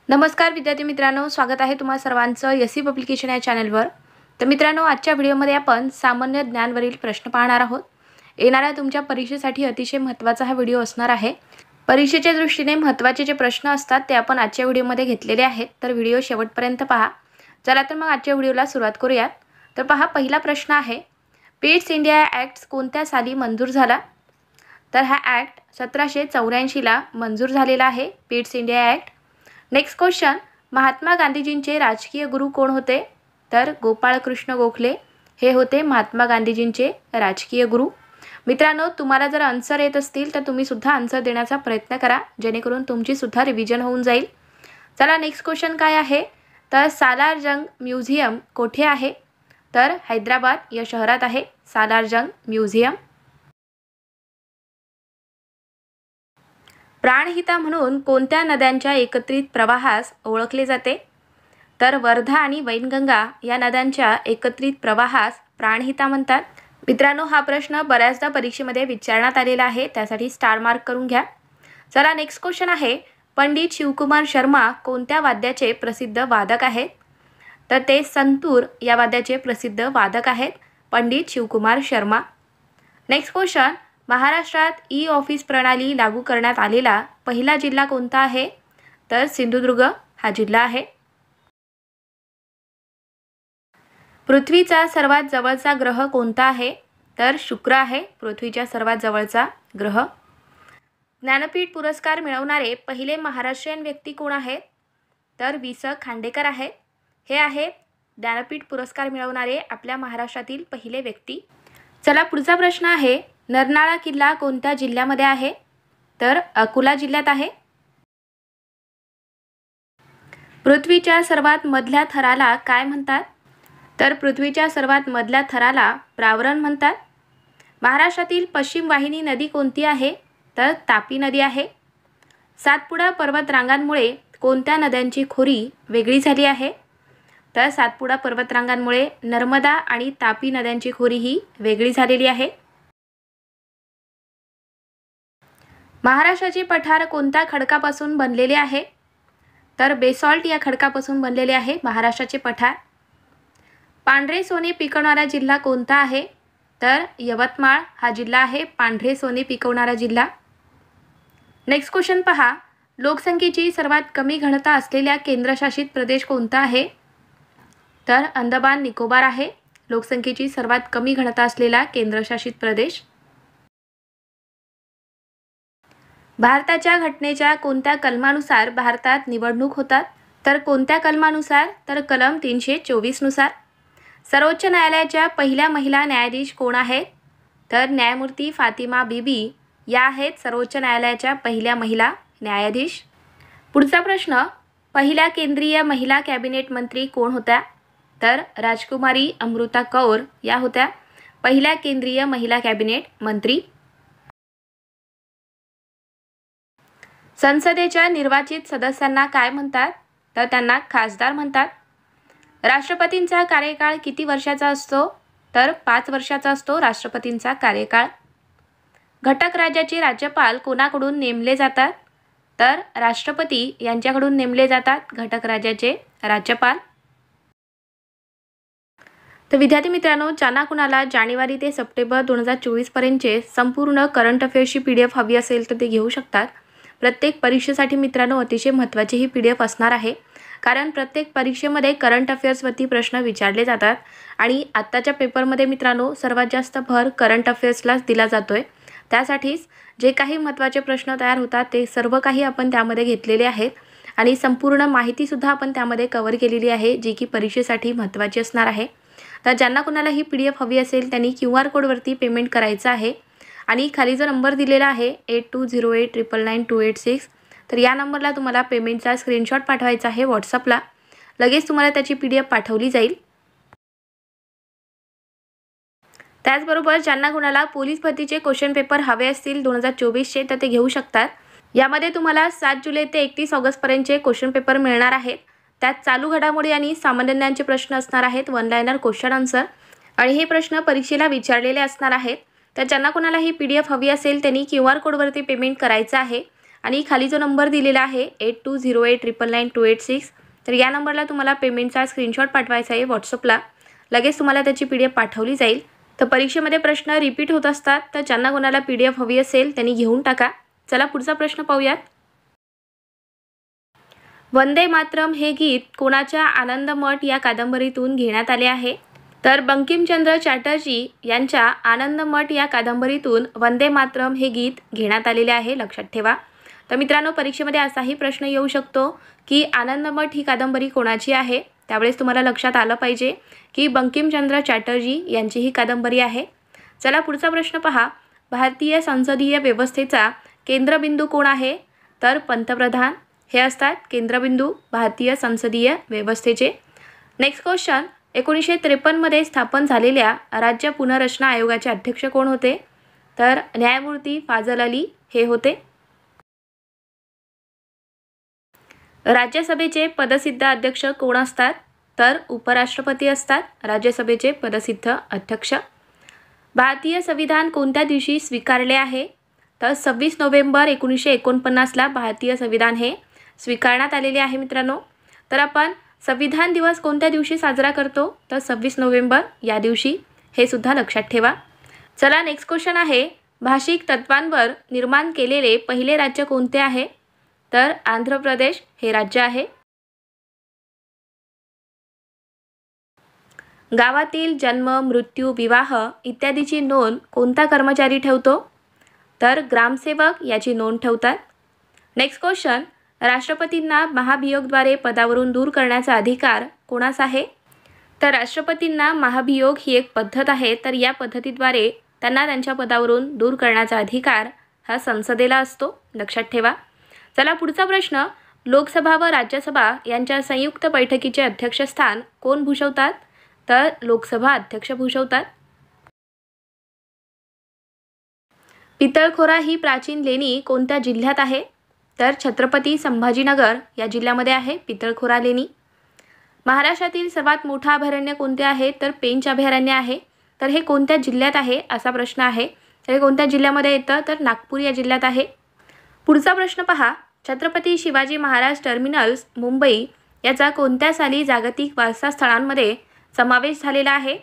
नमस्कार विद्यार्थी मित्रांनो, स्वागत आहे तुम्हा सर्वांचं एससी पब्लिकेशन या चॅनलवर। तर मित्रांनो, आजच्या व्हिडिओमध्ये आपण सामान्य ज्ञानवरील प्रश्न पाहणार आहोत। येणाऱ्या तुमच्या परीक्षेसाठी अतिशय महत्त्वाचा हा व्हिडिओ असणार आहे। परीक्षेच्या दृष्टीने महत्त्वाचे जे प्रश्न असतात ते आपण आजच्या व्हिडिओमध्ये घेतलेले आहेत, तर व्हिडिओ शेवटपर्यंत पहा। चला तर मग आजच्या व्हिडिओला सुरुवात करूयात। तर पहा, पहिला प्रश्न आहे, पिट्स इंडिया ॲक्ट कोणत्या साली मंजूर झाला? तर हा ॲक्ट 1784 ला मंजूर झालेला आहे, Pitt's India act. Next question, Mahatma गांधीजींचे राजकीय गुरु कोण होते? तर गोपाळकृष्ण गोखले हे होते महात्मा गांधीजींचे राजकीय गुरु। मित्रांनो, तुम्हाला जर आन्सर येत असतील तर तुम्ही सुद्धा आन्सर देण्याचा प्रयत्न करा, जेणेकरून तुमची सुद्धा रिव्हिजन होऊन जाईल। चला, नेक्स्ट क्वेश्चन काय आहे? तर सालार जंग म्युझियम कोठे आहे? तर हैदराबाद या शहरात आहे सालार जंग म्युझियम। प्राणहिता म्हणून कोणत्या नद्यांच्या एकत्रित प्रवाहास ओळखले जाते? तर वर्धा आणि वैनगंगा या नद्यांच्या एकत्रित प्रवाहास प्राणहिता म्हणतात। मित्रांनो, हा प्रश्न बऱ्याचदा परीक्षेमध्ये विचारण्यात आलेला आहे, त्यासाठी स्टार मार्क करून घ्या। चला, नेक्स्ट क्वेश्चन आहे, पंडित शिवकुमार शर्मा कोणत्या वाद्याचे प्रसिद्ध वादक आहेत? तर ते संतूर या वाद्याचे प्रसिद्ध वादक आहेत पंडित शिवकुमार शर्मा। नेक्स्ट क्वेश्चन, महाराष्ट्रात ई ऑफिस प्रणाली लागू करण्यात आलेला पहिला जिल्हा कोणता आहे? तर सिंधुदुर्ग हा जिल्हा आहे। पृथ्वीचा सर्वात जवळचा ग्रह कोणता आहे? तर शुक्र आहे पृथ्वीच्या सर्वात जवळचा ग्रह। ज्ञानपीठ पुरस्कार मिळवणारे पहिले महाराष्ट्रीयन व्यक्ती कोण आहेत? तर वि.स. खांडेकर आहेत। हे आहेत ज्ञानपीठ पुरस्कार मिळवणारे आपल्या महाराष्ट्रातील पहिले व्यक्ती। चला, पुढचा प्रश्न आहे, नरनाळा किल्ला कोणत्या जिल्ह्यामध्ये आहे? तर अकोला जिल्ह्यात आहे। पृथ्वीच्या सर्वात मधल्या थराला काय म्हणतात? तर पृथ्वीच्या सर्वात मधल्या थराला प्रावरण म्हणतात। महाराष्ट्रातील पश्चिम वाहिनी नदी कोणती आहे? तर तापी नदी आहे। सातपुडा पर्वतरांगांमुळे कोणत्या नद्यांची खोरी वेगळी झाली आहे? तर सातपुडा पर्वतरांगांमुळे नर्मदा आणि तापी नद्यांची खोरी ही वेगळी झालेली आहे। महाराष्ट्राचे पठार कोणत्या खडकापासून बनलेले आहे? तर बेसॉल्ट या खडकापासून बनलेले आहे महाराष्ट्राचे पठार। पांढरे सोने पिकवणारा जिल्हा कोणता आहे? तर यवतमाळ हा जिल्हा आहे पांढरे सोने पिकवणारा जिल्हा। नेक्स्ट क्वेश्चन पहा, लोकसंख्येची सर्वात कमी घनता असलेल्या केंद्रशासित प्रदेश कोणता आहे? तर अंदमान निकोबार आहे लोकसंख्येची सर्वात कमी घनता असलेला केंद्रशासित प्रदेश। भारताच्या घटनेच्या कोणत्या कलमानुसार भारतात निवडणूक होतात? तर कोणत्या कलमानुसार? तर कलम 324 नुसार। सर्वोच्च न्यायालयाच्या पहिल्या महिला न्यायाधीश कोण आहेत? तर न्यायमूर्ती फातिमा बीबी या आहेत सर्वोच्च न्यायालयाच्या पहिल्या महिला न्यायाधीश। पुढचा प्रश्न, पहिल्या केंद्रीय महिला कॅबिनेट मंत्री कोण होत्या? तर राजकुमारी अमृता कौर या होत्या पहिल्या केंद्रीय महिला कॅबिनेट मंत्री। संसदेच्या निर्वाचित सदस्यांना काय म्हणतात? तर त्यांना खासदार म्हणतात। राष्ट्रपतींचा कार्यकाळ किती वर्षाचा असतो? तर 5 वर्षाचा असतो राष्ट्रपतींचा कार्यकाळ। घटक राज्याचे राज्यपाल कोणाकडून नेमले जातात? तर राष्ट्रपती यांच्याकडून नेमले जातात घटक राज्याचे राज्यपाल। तर विद्यार्थी मित्रांनो, ज्यांना कुणाला जानेवारी ते सप्टेंबर 2024 पर्यंतचे संपूर्ण करंट अफेअर्सची PDF हवी असेल तर ते घेऊ शकतात। प्रत्येक परीक्षेसाठी मित्रांनो अतिशय महत्त्वाची ही PDF असणार आहे, कारण प्रत्येक परीक्षेमध्ये करंट अफेअर्सवरती प्रश्न विचारले जातात आणि आत्ताच्या पेपरमध्ये मित्रांनो सर्वात जास्त भर करंट अफेअर्सलाच दिला जातोय। त्यासाठीच जे काही महत्त्वाचे प्रश्न तयार होतात ते सर्व काही आपण त्यामध्ये घेतलेले आहेत आणि संपूर्ण माहितीसुद्धा आपण त्यामध्ये कव्हर केलेली आहे, जी की परीक्षेसाठी महत्त्वाची असणार आहे। तर ज्यांना कुणाला ही PDF हवी असेल त्यांनी QR कोडवरती पेमेंट करायचं आहे आणि खाली जो नंबर दिलेला आहे 8208999286, तर या नंबरला तुम्हाला पेमेंटचा स्क्रीनशॉट पाठवायचा आहे व्हॉट्सअपला। लगेच तुम्हाला त्याची PDF पाठवली जाईल। त्याचबरोबर ज्यांना कुणाला पोलीस भरतीचे क्वेश्चन पेपर हवे असतील 2024चे तर ते घेऊ शकतात। यामध्ये तुम्हाला 7 जुलै ते 31 ऑगस्ट पर्यंतचे क्वेश्चन पेपर मिळणार आहेत। त्यात चालू घडामोडी आणि सामान्य ज्ञानचे प्रश्न असणार आहेत, वन लाइनर क्वेश्चन आन्सर, आणि हे प्रश्न परीक्षेला विचारलेले असणार आहेत। तर ज्यांना कुणाला ही PDF हवी असेल त्यांनी QR कोडवरती पेमेंट करायचं आहे आणि खाली जो नंबर दिलेला आहे 8208999286, तर या नंबरला तुम्हाला पेमेंटचा स्क्रीनशॉट पाठवायचा आहे व्हॉट्सअपला. लगेच तुम्हाला त्याची PDF पाठवली जाईल. तर परीक्षेमध्ये प्रश्न रिपीट होत असतात, तर ज्यांना कोणाला PDF हवी असेल त्यांनी घेऊन टाका. चला पुढचा प्रश्न पाहूयात. वंदे मातरम हे गीत कोणाच्या आनंदमठ या कादंबरीतून घेण्यात आले आहे? तर बंकिमचंद्र चॅटर्जी यांच्या आनंदमठ या कादंबरीतून वंदे मातरम हे गीत घेण्यात आलेले आहे, लक्षात ठेवा. तर मित्रांनो, परीक्षेमध्ये असाही प्रश्न येऊ शकतो की आनंदमठ ही कादंबरी कोणाची आहे. त्यावेळेस तुम्हाला लक्षात आलं पाहिजे की बंकिमचंद्र चॅटर्जी यांची ही कादंबरी आहे. चला पुढचा प्रश्न पहा. भारतीय संसदीय व्यवस्थेचा केंद्रबिंदू कोण आहे? तर पंतप्रधान हे असतात केंद्रबिंदू भारतीय संसदीय व्यवस्थेचे. Next question. 1953 मध्ये स्थापन झालेल्या राज्य पुनर्रचना आयोगाचे अध्यक्ष कोण होते? तर न्यायमूर्ती फाजल अली हे होते. राज्यसभेचे पदसिद्ध अध्यक्ष कोण असतात? तर उपराष्ट्रपती असतात राज्यसभेचे पदसिद्ध अध्यक्ष. भारतीय संविधान कोणत्या दिवशी स्वीकारले आहे? तर 26 नोव्हेंबर 1949ला भारतीय संविधान हे स्वीकारण्यात आलेले आहे मित्रांनो. तर आपण संविधान दिवस कोणत्या दिवशी साजरा करतो? तर 26 नोव्हेंबर या दिवशी, हे सुद्धा लक्षात ठेवा. चला नेक्स्ट क्वेश्चन आहे. भाषिक तत्वांवर निर्माण केलेले पहिले राज्य कोणते आहे? तर आंध्र प्रदेश हे राज्य आहे. गावातील जन्म, मृत्यू, विवाह इत्यादीची नोंद कोणता कर्मचारी ठेवतो? तर ग्रामसेवक याची नोंद ठेवतात. Next question. राष्ट्रपतींना महाभियोगद्वारे पदावरून दूर करण्याचा अधिकार कोणास आहे? तर राष्ट्रपतींना महाभियोग ही एक पद्धत आहे, तर या पद्धतीद्वारे त्यांना त्यांच्या पदावरून दूर करण्याचा अधिकार हा संसदेला असतो, लक्षात ठेवा. चला पुढचा प्रश्न. लोकसभा व राज्यसभा यांच्या संयुक्त बैठकीचे अध्यक्षस्थान कोण भूषवतात? तर लोकसभा अध्यक्ष भूषवतात. पितळखोरा ही प्राचीन लेणी कोणत्या जिल्ह्यात आहे? तर छत्रपती संभाजीनगर या जिल्ह्यामध्ये आहे पितळखोरा लेणी. महाराष्ट्रातील सर्वात मोठं अभयारण्य कोणते आहे? तर पेंच अभयारण्य आहे. तर हे कोणत्या जिल्ह्यात आहे असा प्रश्न आहे. तर हे कोणत्या जिल्ह्यामध्ये येतं? तर नागपूर या जिल्ह्यात आहे. पुढचा प्रश्न पहा. छत्रपती शिवाजी महाराज टर्मिनल्स मुंबई याचा कोणत्या साली जागतिक वारसा स्थळांमध्ये समावेश झालेला आहे?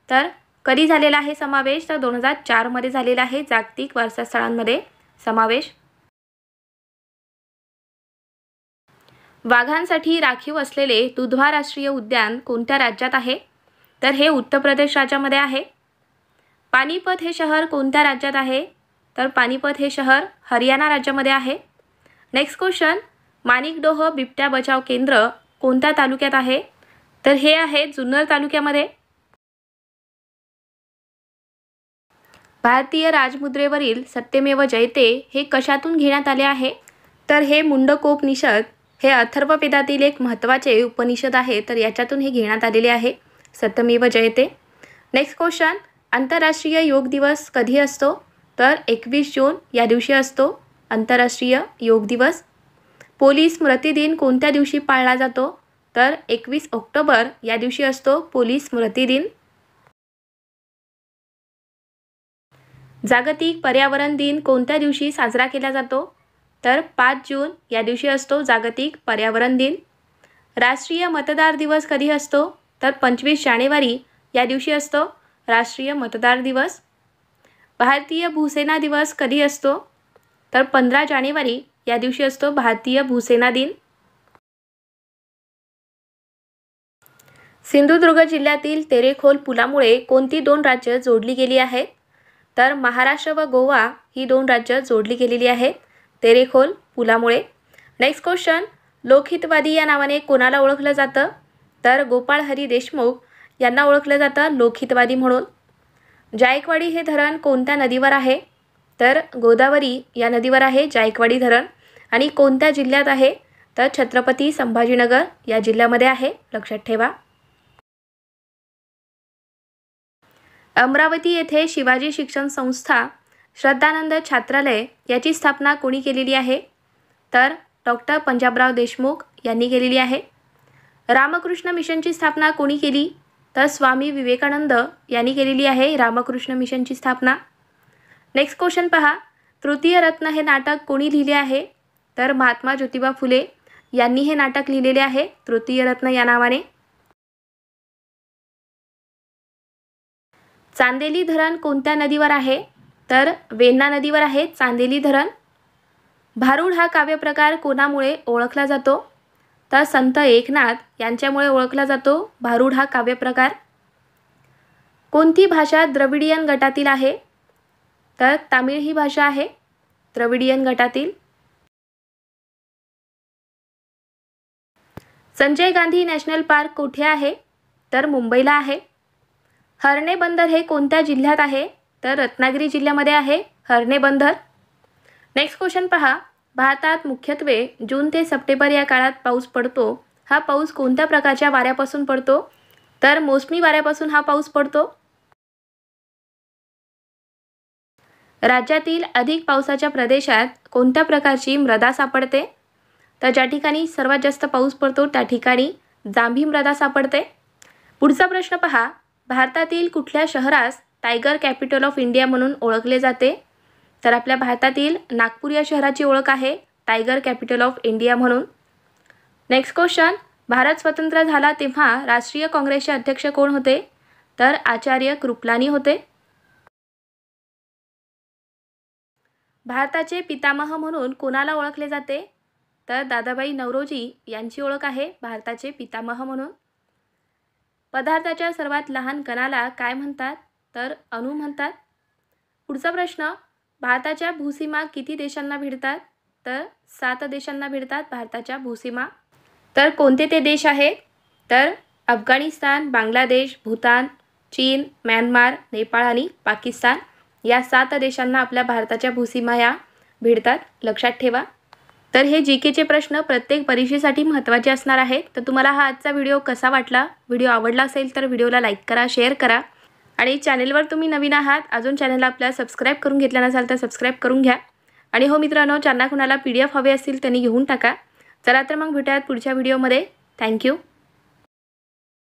तर कधी झालेला आहे समावेश? तर 2004 मध्ये झालेला आहे जागतिक वारसा स्थळांमध्ये समावेश. वाघांसाठी राखीव असलेले दुधवा राष्ट्रीय उद्यान कोणत्या राज्यात आहे? तर हे उत्तर प्रदेश राज्यामध्ये आहे. पानिपत हे शहर कोणत्या राज्यात आहे? तर पानिपत हे शहर हरियाणा राज्यामध्ये आहे. Next question. माणिकडोह बिबट्या बचाव केंद्र कोणत्या तालुक्यात आहे? तर हे आहे जुन्नर तालुक्यामध्ये. भारतीय राजमुद्रेवरील सत्यमेव जयते हे कशातून घेण्यात आले आहे? तर हे मुंडकोपनिषद हे अथर्ववेदातील एक महत्त्वाचे उपनिषद आहे, तर याच्यातून हे घेण्यात आलेले आहे सत्यमेव जयते. Next question. आंतरराष्ट्रीय योग दिवस कधी असतो? तर 21 जून या दिवशी असतो आंतरराष्ट्रीय योग दिवस. पोलीस स्मृती दिन कोणत्या दिवशी पाळला जातो? तर 21 ऑक्टोबर या दिवशी असतो पोलीस स्मृती दिन. जागतिक पर्यावरण दिन कोणत्या दिवशी साजरा केला जातो? तर 5 जून या दिवशी असतो जागतिक पर्यावरण दिन. राष्ट्रीय मतदार दिवस कधी असतो? तर 25 जानेवारी या दिवशी असतो राष्ट्रीय मतदार दिवस. भारतीय भूसेना दिवस कधी असतो? तर 15 जानेवारी या दिवशी असतो भारतीय भूसेना दिन. सिंधुदुर्ग जिल्ह्यातील तेरेखोल पुलामुळे कोणती 2 राज्य जोडली गेली आहेत? तर महाराष्ट्र व गोवा ही 2 राज्य जोडली गेलेली आहेत तेरेखोल पुलामुळे. Next question. लोकहितवादी या नावाने कोणाला ओळखलं जातं? तर गोपाळ हरी देशमुख यांना ओळखलं जातं लोकहितवादी म्हणून. जायकवाडी हे धरण कोणत्या नदीवर आहे? तर गोदावरी या नदीवर आहे जायकवाडी धरण. आणि कोणत्या जिल्ह्यात आहे? तर छत्रपती संभाजीनगर या जिल्ह्यामध्ये आहे, लक्षात ठेवा. अमरावती येथे शिवाजी शिक्षण संस्था श्रद्धानंद छात्रालय याची स्थापना कोणी केलेली आहे? तर डॉक्टर पंजाबराव देशमुख यांनी केलेली आहे. रामकृष्ण मिशनची स्थापना कोणी केली? तर स्वामी विवेकानंद यांनी केलेली आहे रामकृष्ण मिशनची स्थापना. नेक्स्ट क्वेश्चन पहा. तृतीय रत्न हे नाटक कोणी लिहिले आहे? तर महात्मा ज्योतिबा फुले यांनी हे नाटक लिहिलेले आहे तृतीय रत्न या नावाने। चांदेली धरण कोणत्या नदीवर आहे? तर वेण्णा नदीवर आहे चांदेली धरण। भारुड हा काव्यप्रकार कोणामुळे ओळखला जातो? तर संत एकनाथ यांच्यामुळे ओळखला जातो भारुड हा काव्यप्रकार। कोणती भाषा द्रविडियन गटातील आहे? तर तामिळ ही भाषा आहे द्रविडियन गटातील। संजय गांधी नॅशनल पार्क कुठे आहे? तर मुंबईला आहे। हर्णे बंदर हे कोणत्या जिल्ह्यात आहे? तर रत्नागिरी जिल्ह्यामध्ये आहे हर्णे बंदर। नेक्स्ट क्वेश्चन पहा, भारतात मुख्यत्वे जून ते सप्टेंबर या काळात पाऊस पडतो। हा पाऊस कोणत्या प्रकारच्या वाऱ्यापासून पडतो? तर मोसमी वाऱ्यापासून हा पाऊस पडतो। राज्यातील अधिक पावसाच्या प्रदेशात कोणत्या प्रकारची मृदा सापडते? तर ज्या ठिकाणी सर्वात जास्त पाऊस पडतो त्या ठिकाणी जांभी मृदा सापडते। पुढचा प्रश्न पहा, भारतातील कुठल्या शहरास टायगर कॅपिटल ऑफ इंडिया म्हणून ओळखले जाते? तर आपल्या भारतातील नागपूर या शहराची ओळख आहे टायगर कॅपिटल ऑफ इंडिया म्हणून। नेक्स्ट क्वेश्चन, भारत स्वतंत्र झाला तेव्हा राष्ट्रीय काँग्रेसचे अध्यक्ष कोण होते? तर आचार्य कृपलानी होते। भारताचे पितामह म्हणून कोणाला ओळखले जाते? तर दादाभाई नौरोजी यांची ओळख आहे भारताचे पितामह म्हणून। पदार्थाच्या सर्वात लहान कणाला काय म्हणतात? तर अणू म्हणतात। पुढचा प्रश्न, भारताच्या भूसीमा किती देशांना भिडतात? तर 7 देशांना भिडतात भारताच्या भूसीमा। तर कोणते ते देश आहेत? तर अफगाणिस्तान, बांगलादेश, भूतान, चीन, म्यानमार, नेपाळ आणि पाकिस्तान या 7 देशांना आपल्या भारताच्या भूसीमा या भिडतात, लक्षात ठेवा। तर हे जीकेचे प्रश्न प्रत्येक परीक्षेसाठी महत्त्वाचे असणार आहेत। तर तुम्हाला हा आजचा व्हिडिओ कसा वाटला? व्हिडिओ आवडला असेल तर व्हिडिओला लाईक करा, शेअर करा आणि चॅनेलवर तुम्ही नवीन आहात, अजून चॅनलला आपल्या सबस्क्राईब करून घेतला नसाल तर सबस्क्राईब करून घ्या। आणि हो मित्रांनो, ज्यांना कुणाला PDF हवे असतील त्यांनी घेऊन टाका। चला तर मग भेटूयात पुढच्या व्हिडिओमध्ये। थँक्यू।